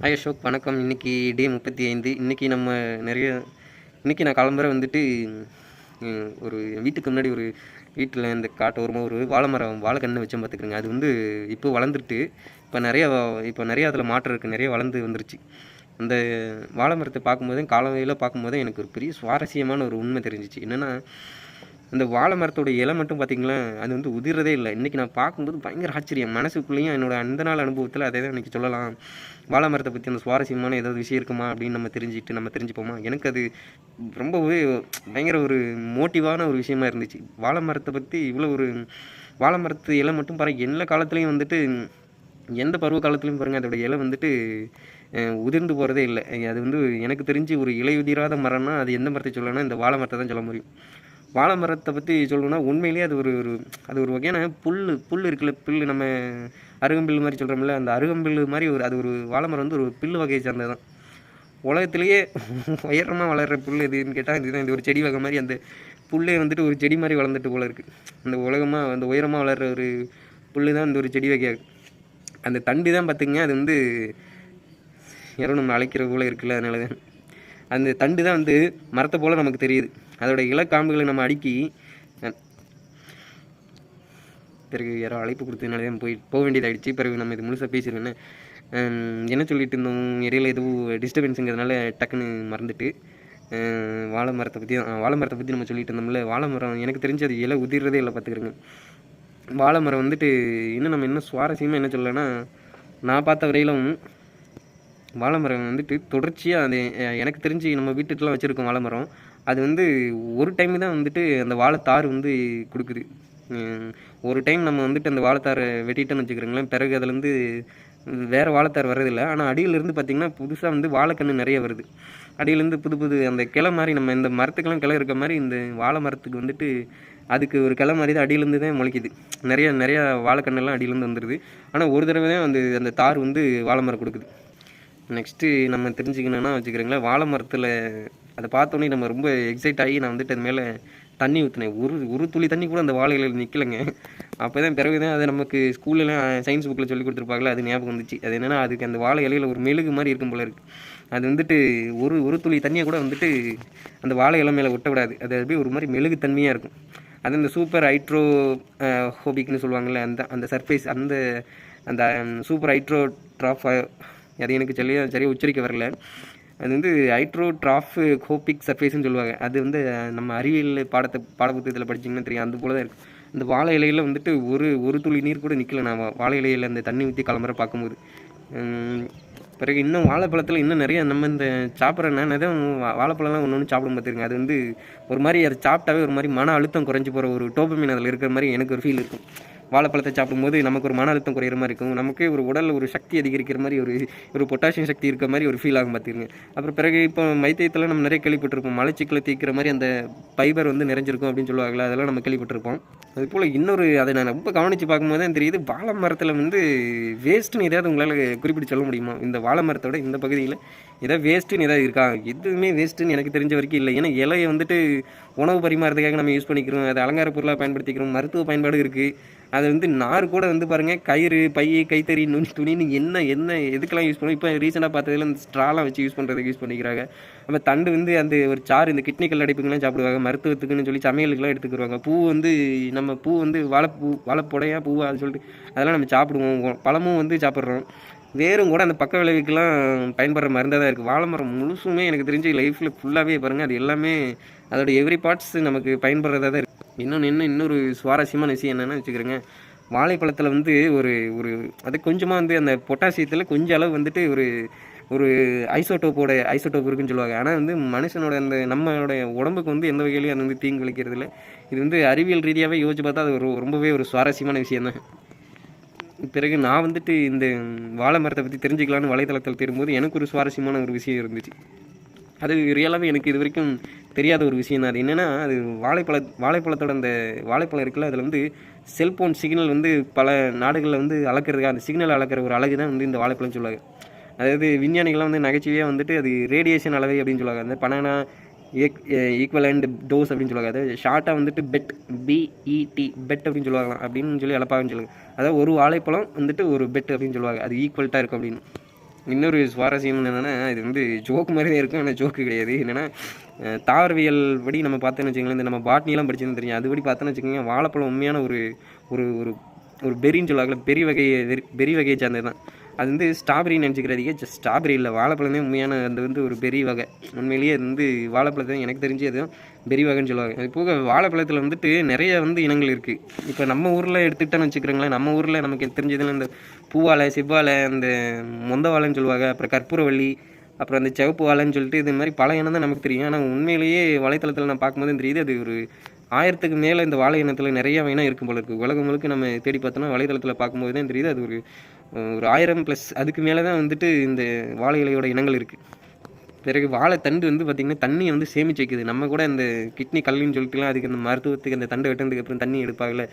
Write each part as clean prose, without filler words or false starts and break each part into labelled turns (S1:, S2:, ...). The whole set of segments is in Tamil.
S1: ஹாய் அசோக், வணக்கம். இன்றைக்கி டே 35. இன்றைக்கி நான் கிளம்புற வந்துட்டு ஒரு வீட்டுக்கு முன்னாடி ஒரு வீட்டில் இந்த காட்டு ஓரமாக ஒரு வாழைக்கன்று வச்சேன் பார்த்துக்குறேங்க. அது வந்து இப்போ வளர்ந்துட்டு இப்போ நிறையா அதில் மாற்றம் இருக்குது, நிறைய வளர்ந்து வந்துருச்சு. அந்த வாழை மரத்தை காலையில் பார்க்கும்போதே எனக்கு ஒரு பெரிய சுவாரஸ்யமான ஒரு உண்மை தெரிஞ்சிச்சு. என்னென்னா, அந்த வாழை மரத்தோட இலை மட்டும் பார்த்திங்களா, அது வந்து உதிர்றதே இல்லை. இன்றைக்கி நான் பார்க்கும்போது பயங்கர ஆச்சரியம். மனசுக்குள்ளேயும் என்னோட அந்த நாள் அனுபவத்தில் அதே தான் இன்றைக்கி சொல்லலாம். வாழை மரத்தை பற்றி அந்த சுவாரஸ்யமான ஏதாவது விஷயம் இருக்குமா அப்படின்னு நம்ம தெரிஞ்சுப்போமா. எனக்கு அது ரொம்பவே பயங்கர ஒரு மோட்டிவான ஒரு விஷயமா இருந்துச்சு. வாழை மரத்தை பற்றி இவ்வளோ ஒரு வாழை மரத்து இலை மட்டும் பாருங்கள், எல்லா காலத்துலேயும் வந்துட்டு எந்த பருவ காலத்துலையும் பாருங்கள் அதோடய இலை வந்துட்டு உதிர்ந்து போகிறதே இல்லை. அது வந்து எனக்கு தெரிஞ்சு ஒரு இலையுதிராத மரம்னா அது எந்த மரத்தை சொல்லணும்னா இந்த வாழை மரத்தை தான் சொல்ல முடியும். வாழை மரத்தை பற்றி சொல்லணும்னா உண்மையிலேயே அது ஒரு வகையான புல் இருக்குல்ல, புல் நம்ம அருகம்பில் மாதிரி சொல்கிறோம்ல, அந்த அருகம்பில் மாதிரி அது ஒரு வாழை மரம் வந்து ஒரு பில்லு வகையை சார்ந்தது தான். உலகத்திலேயே உயரமாக வளர்கிற புல் எதுன்னு கேட்டால் இதுதான். இது ஒரு செடி வகை மாதிரி அந்த புல்லே வந்துட்டு ஒரு செடி மாதிரி வளர்ந்துட்டு போல இருக்குது. அந்த உயரமாக வளர்கிற ஒரு புல் தான் இந்த ஒரு செடி வகையாக. அந்த தண்டு தான் பார்த்திங்க, அது வந்து யாரும் நம்ம அழைக்கிற போல் இருக்குல்ல, அதனால தான் அந்த தண்டு தான் வந்து மரத்தை போல் நமக்கு தெரியுது. அதோட இலக்காம்புகளை நம்ம அடுக்கி பிறகு யாரோ அழைப்பு கொடுத்ததுனால தான் போக வேண்டியதாகிடுச்சு. பிறகு நம்ம இது முழுசாக பேசிடுவேன்னு என்ன சொல்லிட்டு இருந்தோம், இடையில எதுவும் டிஸ்டர்பன்ஸுங்கிறதுனால டக்குன்னு மறந்துட்டு வாழை மரத்தை பற்றி நம்ம சொல்லிட்டு இருந்தோம்ல. வாழை மரம் எனக்கு தெரிஞ்சு அது இலை உதிர்றதே இல்லை பார்த்துக்கிறேங்க. வாழை மரம் வந்துட்டு இன்னும் சுவாரஸ்யமாக என்ன சொல்லலைன்னா, நான் பார்த்த வரையிலும் வாழை மரம் வந்துட்டு தொடர்ச்சியாக அது எனக்கு தெரிஞ்சு நம்ம வீட்டுக்கெலாம் வச்சுருக்கோம் வாழை மரம். அது வந்து ஒரு டைம் தான் வந்துட்டு அந்த வாழைத்தார் வந்து கொடுக்குது. ஒரு டைம் நம்ம வந்துட்டு அந்த வாழைத்தாரை வெட்டிட்டோன்னு வச்சுக்கிறோங்களேன், பிறகு அதுலேருந்து வேறு வாழைத்தார் வர்றதில்லை. ஆனால் அடியிலேருந்து பார்த்திங்கன்னா புதுசாக வந்து வாழைக்கன்று நிறைய வருது. அடியிலேருந்து புது அந்த கிளை மாதிரி, நம்ம இந்த மரத்துக்கெல்லாம் கிளை இருக்க மாதிரி இந்த வாழை மரத்துக்கு வந்துட்டு அதுக்கு ஒரு கிளை மாதிரி தான் அடியிலேருந்து தான் முளைக்குது. நிறையா வாழைக்கண்ணெல்லாம் அடியிலேருந்து வந்துடுது. ஆனால் ஒரு தடவை தான் அந்த தார் வந்து வாழை மரம் கொடுக்குது. நெக்ஸ்ட்டு நம்ம தெரிஞ்சுக்கணுன்னா வச்சுக்கிறீங்களேன், வாழை மரத்தில் அதை பார்த்தோன்னே நம்ம ரொம்ப எக்ஸைட் ஆகி நான் வந்துட்டு அது மேலே தண்ணி ஊற்றினேன். ஒரு துளி தண்ணி கூட அந்த வாழை இலையில் நிற்கலைங்க. அப்போ தான் பிறகு தான் அது நமக்கு ஸ்கூல்லலாம் சயின்ஸ் புக்கில் சொல்லி கொடுத்துருப்பாங்களே, அது ஞாபகம் வந்துச்சு. அது என்னென்னா, அதுக்கு அந்த வாழை இலையில் ஒரு மெழுகு மாதிரி இருக்கும் போல இருக்குது. அது வந்துட்டு ஒரு துளி தண்ணியை கூட வந்துட்டு அந்த வாழை இலை மேலே ஒட்டக்கூடாது. அது அப்படியே ஒரு மாதிரி மெழுகு தன்மையாக இருக்கும். அது இந்த சூப்பர் ஹைட்ரோ ஹோபிக்னு சொல்லுவாங்கள்ல, அந்த சர்ஃபேஸ், அந்த சூப்பர் ஹைட்ரோ ட்ராஃப், அது எனக்கு சரியாக உச்சரிக்க வரல. அது வந்து ஹைட்ரோட்ராஃப் ஹோபிக் சர்ஃபேஸ்ன்னு சொல்லுவாங்க. அது வந்து நம்ம அறிவியல் பாடப்புத்தகத்தில் படிச்சிங்கன்னா தெரியும், அந்த போல தான் இருக்குது. அந்த வாழை இலையில் வந்துட்டு ஒரு துளி நீர் கூட நிற்கல. நான் வாழை இலையில் அந்த தண்ணி ஊற்றி கிளம்புற பார்க்கும்போது. பிறகு இன்னும் வாழைப்பழத்தில் இன்னும் நிறைய நம்ம இந்த சாப்பிட்ற தான் வாழைப்பழம்லாம் ஒன்று சாப்பிடும் பார்த்துருங்க. அது வந்து ஒரு மாதிரி அதை சாப்பிட்டாவே ஒரு மாதிரி மன அழுத்தம் குறைஞ்சி போகிற ஒரு டோபமைன் அதில் இருக்கிற மாதிரி எனக்கு ஒரு ஃபீல் இருக்கும். வாழைப்பழத்தை சாப்பிடும்போது நமக்கு ஒரு மன அழுத்தம் குறையிற மாதிரி இருக்கும். நமக்கே ஒரு உடலில் ஒரு சக்தி அதிகரிக்கிற மாதிரி ஒரு பொட்டாசியம் சக்தி இருக்கிற மாதிரி ஒரு ஃபீல் ஆகும் பார்த்துருங்க. அப்புறம் பிறகு இப்போ மைத்தியத்தில் நம்ம நிறைய கேள்விப்பட்டிருப்போம், மலைச்சிக்கலை தீர்க்கிற மாதிரி அந்த ஃபைபர் வந்து நிறைஞ்சிருக்கும் அப்படின்னு சொல்லுவாங்களா, அதெல்லாம் நம்ம கேள்விப்பட்டிருப்போம். அதுபோல் அதை நான் ரொம்ப கவனித்து பார்க்கும்போது தான் தெரியுது, வாழை மரத்தில் வந்து வேஸ்ட்டுன்னு ஏதாவது உங்களால் குறிப்பிட்டு சொல்ல முடியுமா? இந்த வாழை மரத்தோட இந்த பகுதியில் ஏதாவது வேஸ்ட்டுன்னு ஏதாவது இருக்கா? எதுவுமே வேஸ்ட்டுன்னு எனக்கு தெரிஞ்ச வரைக்கும் இல்லை. ஏன்னா இலையை வந்துட்டு உணவு பரிமாறதுக்காக நம்ம யூஸ் பண்ணிக்கிறோம், அது அலங்கார பொருளாக பயன்படுத்திக்கிறோம், மருத்துவ பயன்பாடு இருக்குது. அது வந்து நார் கூட வந்து பாருங்கள், கயிறு, பை, கைத்தறி, துணின்னு என்ன எதுக்கெல்லாம் யூஸ் பண்ணுவோம். இப்போ ரீசெண்டாக பார்த்ததில் இந்த ஸ்ட்ராலாம் வச்சு யூஸ் பண்ணுறதுக்கு யூஸ் பண்ணிக்கிறாங்க. நம்ம தண்டு வந்து அந்த ஒரு சாறு, இந்த கிட்னிக்கல் அடைப்புக்கெல்லாம் சாப்பிடுவாங்க, மருத்துவத்துக்குன்னு சொல்லி சமையலுக்குலாம் எடுத்துக்கிடுவாங்க. பூ வந்து வாழைப்பொடையா பூவா அது சொல்லிட்டு அதெல்லாம் நம்ம சாப்பிடுவோம். பழமும் வந்து சாப்பிட்றோம். வேறும் கூட அந்த பக்க விளைவுக்கெல்லாம் பயன்படுற மருந்தாக தான் இருக்குது. வாழை மரம் முழுசுமே எனக்கு தெரிஞ்சு லைஃப்பில் ஃபுல்லாகவே பாருங்கள், அது எல்லாமே அதோட எவ்ரி பார்ட்ஸ் நமக்கு பயன்படுறதா தான் இருக்குது. இன்னொரு சுவாரஸ்யமான விஷயம் என்னென்னு வச்சுக்கிறேங்க, வாழைப்பழத்தில் வந்து அது கொஞ்சமாக வந்து அந்த பொட்டாசியத்தில் கொஞ்சம் அளவு வந்துட்டு ஒரு ஐசோட்டோப் இருக்குன்னு சொல்லுவாங்க. ஆனால் வந்து மனுஷனோட நம்மளோட உடம்புக்கு வந்து எந்த வகையிலையும் அது வந்து தீங்கு விளைக்கிறது இல்லை. இது வந்து அறிவியல் ரீதியாகவே யோசிச்சு பார்த்தா அது ரொம்பவே ஒரு சுவாரஸ்யமான விஷயம் தான். பிறகு நான் வந்துட்டு இந்த வாழை மரத்தை பற்றி தெரிஞ்சுக்கலான்னு வலைத்தளத்தில் தேடும்போது எனக்கு ஒரு சுவாரஸ்யமான ஒரு விஷயம் இருந்துச்சு. அது ரியலாகவே எனக்கு இது வரைக்கும் தெரியாத ஒரு விஷயம் தான். அது என்னென்னா, அது வாழைப்பழத்தோட அந்த வாழைப்பழம் இருக்குல்ல, அதில் வந்து செல்ஃபோன் சிக்னல் வந்து பல நாடுகளில் வந்து அளக்கிறதுக்கு அந்த சிக்னல் அளக்கிற ஒரு அழகு தான் வந்து இந்த வாழைப்பழம்னு சொல்லுவாங்க. அதாவது விஞ்ஞானிகள்லாம் வந்து நகைச்சுவையாக வந்துட்டு அது ரேடியேஷன் அளவை அப்படின்னு சொல்லுவாங்க. அந்த பனானா ஈக்குவலண்ட் டோஸ் அப்படின்னு சொல்லுவாங்க. அதாவது ஷார்ட்டாக வந்துட்டு BET அப்படின்னு சொல்லுவாங்களாம், அப்படின்னு சொல்லி அளப்பாகன்னு சொல்லுவாங்க. அதாவது ஒரு வாழைப்பழம் வந்துட்டு ஒரு பெட் அப்படின்னு சொல்லுவாங்க, அது ஈக்குவல்ட்டாக இருக்கும் அப்படின்னு. இன்னொரு சுவாரஸ்யம் என்னென்னா, இது வந்து ஜோக் மாதிரி தான் இருக்கும், ஆனால் ஜோக்கு கிடையாது. என்னென்னா, தாவரவியல் படி நம்ம பார்த்தோன்னு வச்சுக்கோங்களேன், இந்த நம்ம பாட்னிலாம் படிச்சுன்னு தெரியும். அதுபடி பார்த்தோன்னு வச்சுக்கோங்க, வாழைப்பழம் உண்மையான ஒரு ஒரு ஒரு ஒரு பெரின்னு சொல்லுவாங்கள்ல, பெரி வகையை சார்ந்தது தான். அது வந்து ஸ்ட்ராபெரின்னு நினச்சிக்கிறதுக்கே ஸ்ட்ராபெரி இல்லை, வாழைப்பழமே உண்மையான அது வந்து ஒரு பெரி வகை. உண்மையிலேயே அது வந்து வாழைப்பழத்தை எனக்கு தெரிஞ்சு அதுவும் பெரி வகைன்னு சொல்லுவாங்க. அது போக வாழைப்பழத்தில் வந்துட்டு நிறைய வந்து இனங்கள் இருக்குது. இப்போ நம்ம ஊரில் எடுத்துக்கிட்டோன்னு வச்சுக்கிறோங்களேன், நம்ம ஊரில் நமக்கு தெரிஞ்சதில் இந்த பூவாழை, செவ்வாழை, அந்த மொந்த வாழைன்னு சொல்லுவாங்க, அப்புறம் கற்பூரவள்ளி, அப்புறம் அந்த சிவப்பு வாழைன்னு சொல்லிட்டு இது மாதிரி பல இனம் தான் நமக்கு தெரியும். ஆனால் உண்மையிலேயே வலைத்தளத்தில் நான் பார்க்கும்போது தெரியுது, அது ஒரு 1000க்கு மேலே இந்த வாழை இனத்தில் நிறைய இனம் இருக்கும் போல இருக்குது. உலகம் முழுக்க நம்ம தேடி பார்த்தோன்னா வலைத்தளத்தில் பார்க்கும்போது தான் தெரியுது, அது ஒரு 1000+ அதுக்கு மேலே தான் வந்துட்டு இந்த வாழை இலையோட இனங்கள் இருக்குது. பிறகு வாழைத்தண்டு வந்து பார்த்திங்கன்னா தண்ணியை வந்து சேமித்து வைக்குது. நம்ம கூட இந்த கிட்னி கல்லுன்னு சொல்லிட்டுலாம் அதுக்கு அந்த மருத்துவத்துக்கு அந்த தண்டு வெட்டினதுக்கு அப்புறம் தண்ணி எடுப்பாங்கல்ல,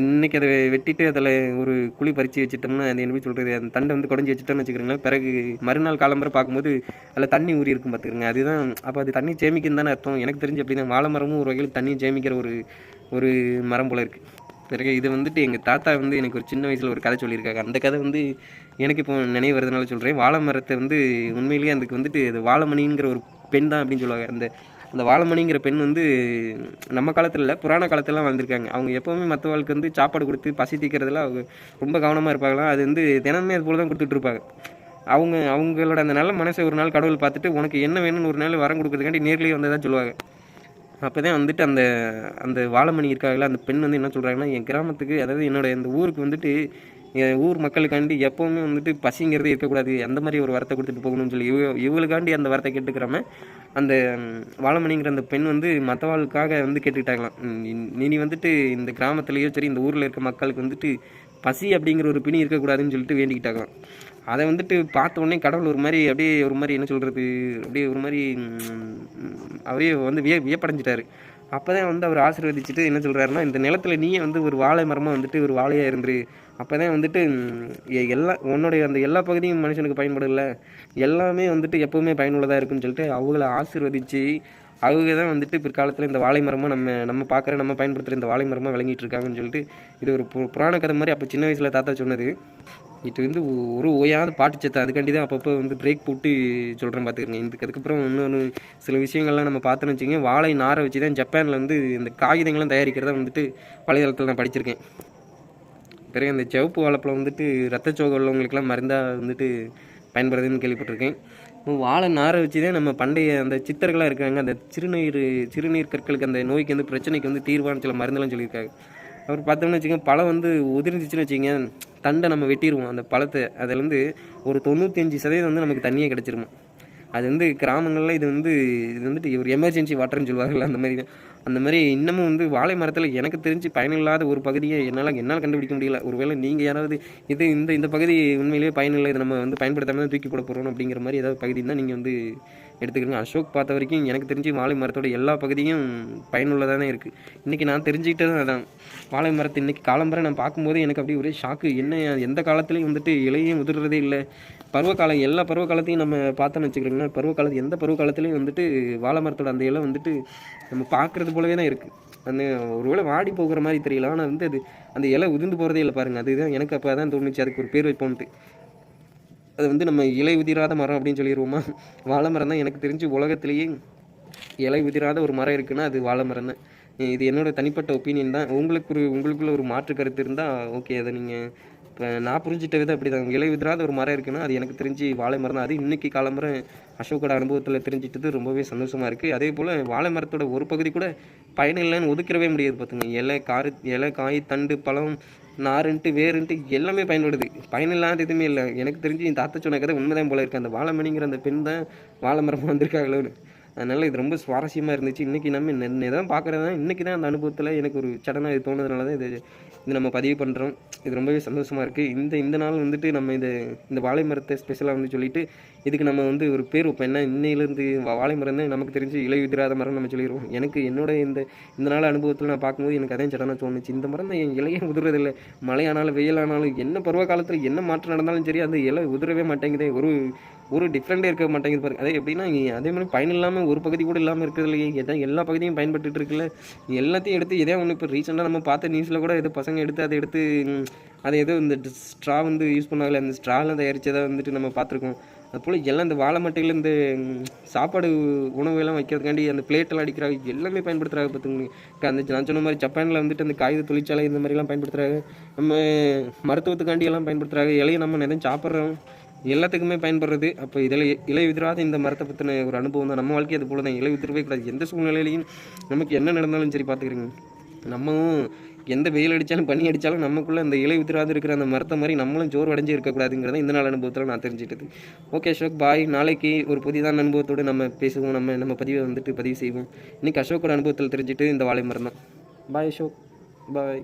S1: இன்றைக்கி அதை வெட்டிட்டு அதில் ஒரு குழி பறித்து வச்சுட்டோம்னா, அது என்ன சொல்கிறது, அந்த தண்டை வந்து குடஞ்சி வச்சுட்டோம்னு வச்சுக்கிறோங்களேன், பிறகு மறுநாள் காலம்பரை பார்க்கும்போது அதில் தண்ணி ஊறி இருக்கும் பார்த்துக்கிறோங்க. அதுதான் அப்போ அது தண்ணி சேமிக்குன்னு தானே அர்த்தம். எனக்கு தெரிஞ்சு அப்படி தான் வாழை மரமும் ஒரு வகையில் தண்ணி சேமிக்கிற ஒரு மரம் போல் இருக்குது. பிறகு இது வந்துட்டு எங்கள் தாத்தா வந்து எனக்கு ஒரு சின்ன வயசில் ஒரு கதை சொல்லியிருக்காங்க. அந்த கதை வந்து எனக்கு இப்போ நினைவு வரதுனால சொல்கிறேன். வாழை மரத்தை வந்து உண்மையிலேயே அதுக்கு வந்துட்டு அது வாழைமணிங்கிற ஒரு பெண் தான் அப்படின்னு சொல்லுவாங்க. அந்த வாழைமணிங்கிற பெண் வந்து நம்ம காலத்தில் இல்லை, புராண காலத்திலலாம் வந்திருக்காங்க. அவங்க எப்போவுமே மற்றவங்களுக்கு வந்து சாப்பாடு கொடுத்து பசி தீக்கிறதுல அவங்க ரொம்ப கவனமாக இருப்பாங்களாம். அது வந்து தினமே அது போல் தான் கொடுத்துட்ருப்பாங்க. அவங்களோட அந்த நல்ல மனசை ஒரு நாள் கடவுள் பார்த்துட்டு உனக்கு என்ன வேணும்னு ஒரு நாள் வரம் கொடுக்குறதுக்காண்டி நேர்லேயே வந்ததான் சொல்லுவாங்க. அப்போ தான் வந்துட்டு அந்த வாழைமணி இருக்காங்களா, அந்த பெண் வந்து என்ன சொல்கிறாங்கன்னா, என் கிராமத்துக்கு, அதாவது என்னோடய இந்த ஊருக்கு வந்துட்டு என் ஊர் மக்களுக்காண்டி எப்போவுமே வந்துட்டு பசிங்கிறது இருக்கக்கூடாது, அந்த மாதிரி ஒரு வரத்தை கொடுத்துட்டு போகணும்னு சொல்லி இவளுக்காண்டி அந்த வரத்தை கேட்டுக்கிறாம அந்த வாழைமணிங்கிற அந்த பெண் வந்து மற்றவாளுக்காக வந்து கேட்டுக்கிட்டாங்களாம். நீ வந்துட்டு இந்த கிராமத்துலேயோ சரி இந்த ஊரில் இருக்க மக்களுக்கு வந்துட்டு பசி அப்படிங்கிற ஒரு பிணி இருக்கக்கூடாதுன்னு சொல்லிட்டு வேண்டிக்கிட்டாங்களாம். அதை வந்துட்டு பார்த்த உடனே கடவுள் ஒரு மாதிரி அப்படியே ஒரு மாதிரி என்ன சொல்கிறது, அப்படியே ஒரு மாதிரி அவரே வந்து வியப்படைஞ்சிட்டாரு. அப்போ தான் வந்து அவர் ஆசீர்வதிச்சுட்டு என்ன சொல்கிறாருன்னா, இந்த நிலத்தில் நீயே வந்து ஒரு வாழை மரமாக வந்துட்டு ஒரு வாழையாக இருந்துரு. அப்போ தான் வந்துட்டு உன்னுடைய அந்த எல்லா பகுதியும் மனுஷனுக்கு பயன்படல, எல்லாமே வந்துட்டு எப்போவுமே பயனுள்ளதாக இருக்குன்னு சொல்லிட்டு அவங்கள ஆசீர்வதித்து அவங்க தான் வந்துட்டு பிற்காலத்தில் இந்த வாழை மரமாக நம்ம பார்க்குற நம்ம பயன்படுத்துகிற இந்த வாழை மரமாக விளங்கிட்டு இருக்காங்கன்னு சொல்லிட்டு இது ஒரு புராண கதை மாதிரி அப்போ சின்ன வயசில் தாத்தா சொன்னது. இது வந்து ஒரு ஓயாத பாட்டு சத்தை, அதுக்காண்டி தான் அப்பப்போ வந்து பிரேக் போட்டு சொல்கிறேன் பார்த்துக்கங்க. அதுக்கப்புறம் இன்னொன்று சில விஷயங்கள்லாம் நம்ம பார்த்தோன்னு வச்சுக்கோங்க, வாழை நாரை வச்சு தான் ஜப்பானில் வந்து இந்த காகிதங்கள்லாம் தயாரிக்கிறத வந்துட்டு வலைதளத்தில் நான் படிச்சிருக்கேன். பிறகு அந்த சிவப்பு வாழைப்பழம் வந்துட்டு ரத்தச்சோகை உள்ளவங்களுக்கெல்லாம் மருந்தாக வந்துட்டு பயன்படுதுன்னு கேள்விப்பட்டிருக்கேன். வாழை நாரை வச்சு தான் நம்ம பண்டைய அந்த சித்தர்களாக இருக்காங்க, அந்த சிறுநீர் கற்களுக்கு அந்த நோய்க்கு வந்து பிரச்சனைக்கு வந்து தீர்வான சில மருந்தெல்லாம் சொல்லியிருக்காங்க. அப்புறம் பார்த்தோம்னு வச்சுக்கோங்க, பழம் வந்து உதிர்ந்துச்சுன்னு வச்சுக்கோங்க, தண்டை நம்ம வெட்டிடுவோம் அந்த பழத்தை, அதிலேருந்து ஒரு 95% வந்து நமக்கு தண்ணியே கிடச்சிருமா. அது வந்து கிராமங்களில் இது வந்துட்டு ஒரு எமர்ஜென்சி வாட்டர்னு சொல்லுவாங்கள்ல, அந்த மாதிரி இன்னமும் வந்து வாழை மரத்தில் எனக்கு தெரிஞ்சு பயனில்லாத ஒரு பகுதியை என்னால் கண்டுபிடிக்க முடியல. ஒருவேளை நீங்கள் யாராவது இந்த பகுதி உண்மையிலேயே பயனில்லை, இதை நம்ம வந்து பயன்படுத்தாமல் தான் தூக்கி போட போகிறோம் அப்படிங்கிற மாதிரி ஏதாவது பகுதி தான் நீங்கள் வந்து எடுத்துக்கிறீங்க. அசோக் பார்த்த வரைக்கும் எனக்கு தெரிஞ்சு வாழை மரத்தோட எல்லா பகுதியும் பயனுள்ளதாக தான் இருக்குது. இன்றைக்கி நான் தெரிஞ்சுக்கிட்டதும் அதான். வாழை மரத்தை இன்றைக்கி காலம்பரை நான் பார்க்கும்போது எனக்கு அப்படியே ஒரே ஷாக்கு. என்ன எந்த காலத்துலேயும் வந்துட்டு இலையும் உதிர்றதே இல்லை. பருவகாலம் எல்லா பருவ காலத்தையும் நம்ம பார்த்தோன்னு வச்சுக்கிறோங்கன்னா, பருவகாலத்து எந்த பருவ காலத்துலேயும் வந்துட்டு வாழை மரத்தோட அந்த இலை வந்துட்டு நம்ம பார்க்குறது போலவே தான் இருக்குது. அந்த ஒருவேளை வாடி போகிற மாதிரி தெரியல, ஆனால் வந்து அந்த இலை உதிர்ந்து போகிறதே இல்லை பாருங்கள். அதுதான் எனக்கு அப்போ தான் தோணுச்சு, அதுக்கு ஒரு பேர் வைப்போன்ட்டு. அது வந்து நம்ம இலை உதிராத மரம் அப்படின்னு சொல்லிடுவோமா. வாழை மரம் தான் எனக்கு தெரிஞ்சு உலகத்திலேயே இலை உதிராத ஒரு மரம் இருக்குன்னா அது வாழை மரம் தான். இது என்னோடய தனிப்பட்ட ஒப்பீனியன் தான். உங்களுக்குள்ள ஒரு மாற்று கருத்து இருந்தால் ஓகே, அதை நீங்கள் இப்போ நான் புரிஞ்சிட்ட விதம் அப்படி தான். இலை உதிராத ஒரு மரம் இருக்குன்னா அது எனக்கு தெரிஞ்சு வாழை மரம் தான். அது இன்றைக்கி காலம்பரை அசோக்கோட அனுபவத்தில் தெரிஞ்சிட்டது ரொம்பவே சந்தோஷமாக இருக்குது. அதே போல் வாழை மரத்தோட ஒரு பகுதி கூட பயன் இல்லைன்னு ஒதுக்கிறவே முடியாது பார்த்துங்க. இலை காய் தண்டு பழம் நாருன்ட்டு வேறுன்ட்டு எல்லாமே பயன்படுது. பயனில்லாத எதுவுமே இல்லை. எனக்கு தெரிஞ்சு என் தாத்தா சொன்ன கதை உண்மைதான் போல இருக்குது. அந்த வாழைமணிங்கிற அந்த பெண் தான் வாழை மரமாக வந்திருக்காங்களோன்னு. அதனால் இது ரொம்ப சுவாரஸ்யமாக இருந்துச்சு. இன்றைக்கி நம்ம எதாவது பார்க்குறது தான், இன்றைக்கி தான் அந்த அனுபவத்தில் எனக்கு ஒரு சடனாக இது தோணுதுனால தான் இது நம்ம பதிவு பண்ணுறோம். இது ரொம்பவே சந்தோஷமாக இருக்குது. இந்த நாள் வந்துட்டு நம்ம இந்த வாழை மரத்தை ஸ்பெஷலாக வந்து சொல்லிவிட்டு இதுக்கு நம்ம வந்து ஒரு பேர் வைப்போம். என்ன இன்னையிலேருந்து வாழை மரம் தான் நமக்கு தெரிஞ்சு இலை உதிராத மரம் நம்ம சொல்லிடுவோம். எனக்கு என்னோட இந்த நாள் அனுபவத்தில் நான் பார்க்கும்போது எனக்கு அதையும் சடனாக தோணுச்சு. இந்த மரம் தான் என் இலையே உதிரதில்லை. மழையானாலும் வெயிலானாலும் என்ன பருவ காலத்தில் என்ன மாற்றம் நடந்தாலும் சரி அந்த இலை உதிரவே மாட்டேங்குது. ஒரு டிஃப்ரெண்ட்டே இருக்க மாட்டேங்குது பாருங்க. அதே எப்படின்னா அதே மாதிரி பயன் இல்லாமல் ஒரு பகுதி கூட இல்லாமல் இருக்கிறது இல்லையே. எல்லா பகுதியும் பயன்பட்டு இருக்குல்ல. எல்லாத்தையும் எடுத்து இதே ஒன்று இப்போ ரீசெண்டாக நம்ம பார்த்த நியூஸில் கூட பசங்க எடுத்து அதை எடுத்து அதை ஏதோ இந்த ஸ்ட்ரா வந்து யூஸ் பண்ணாங்களே அந்த ஸ்ட்ராவில் தயாரித்ததை வந்துட்டு நம்ம பார்த்துருக்கோம். அதுபோல் எல்லாம் இந்த வாழை மட்டையில் இந்த சாப்பாடு உணவுலாம் வைக்கிறதுக்காண்டி அந்த பிளேட்டெல்லாம் அடிக்கிறாங்க, எல்லாமே பயன்படுத்துகிறாங்க பார்த்துக்கோங்க. அந்த நான் சொன்ன மாதிரி ஜப்பானில் வந்துட்டு அந்த காகித தொழிற்சாலை இந்த மாதிரிலாம் பயன்படுத்துகிறாங்க. நம்ம மருத்துவத்துக்காண்டி எல்லாம் பயன்படுத்துகிறாங்க. இலையை நம்ம நிறைய சாப்பிட்றோம், எல்லாத்துக்குமே பயன்படுறது. அப்போ இதில் இலை உதிராத இந்த மரத்தை பற்றின ஒரு அனுபவம் தான். நம்ம வாழ்க்கை அது போல தான், இலை உதிரவே கூடாது. எந்த சூழ்நிலையிலையும் நமக்கு என்ன நடந்தாலும் சரி பார்த்துக்கிறோங்க. நம்மவும் எந்த வெயில் அடித்தாலும் பனி அடித்தாலும் நமக்குள்ளே அந்த இலை உதிராது இருக்கிற அந்த மரத்தை மாதிரி நம்மளும் ஜோர் அடைஞ்சு இருக்கக்கூடாதுங்கிறத இந்த நாள் அனுபவத்தில் நான் தெரிஞ்சுக்கிட்டது. ஓகே அசோக், பாய். நாளைக்கு ஒரு புதிதான அனுபவத்தோடு நம்ம பேசுவோம், நம்ம பதிவை வந்துட்டு பதிவு செய்வோம். இன்றைக்கி அசோக்கோட அனுபவத்தில் தெரிஞ்சுட்டு இந்த வாழை மரம் தான். பாய் அசோக், பாய்.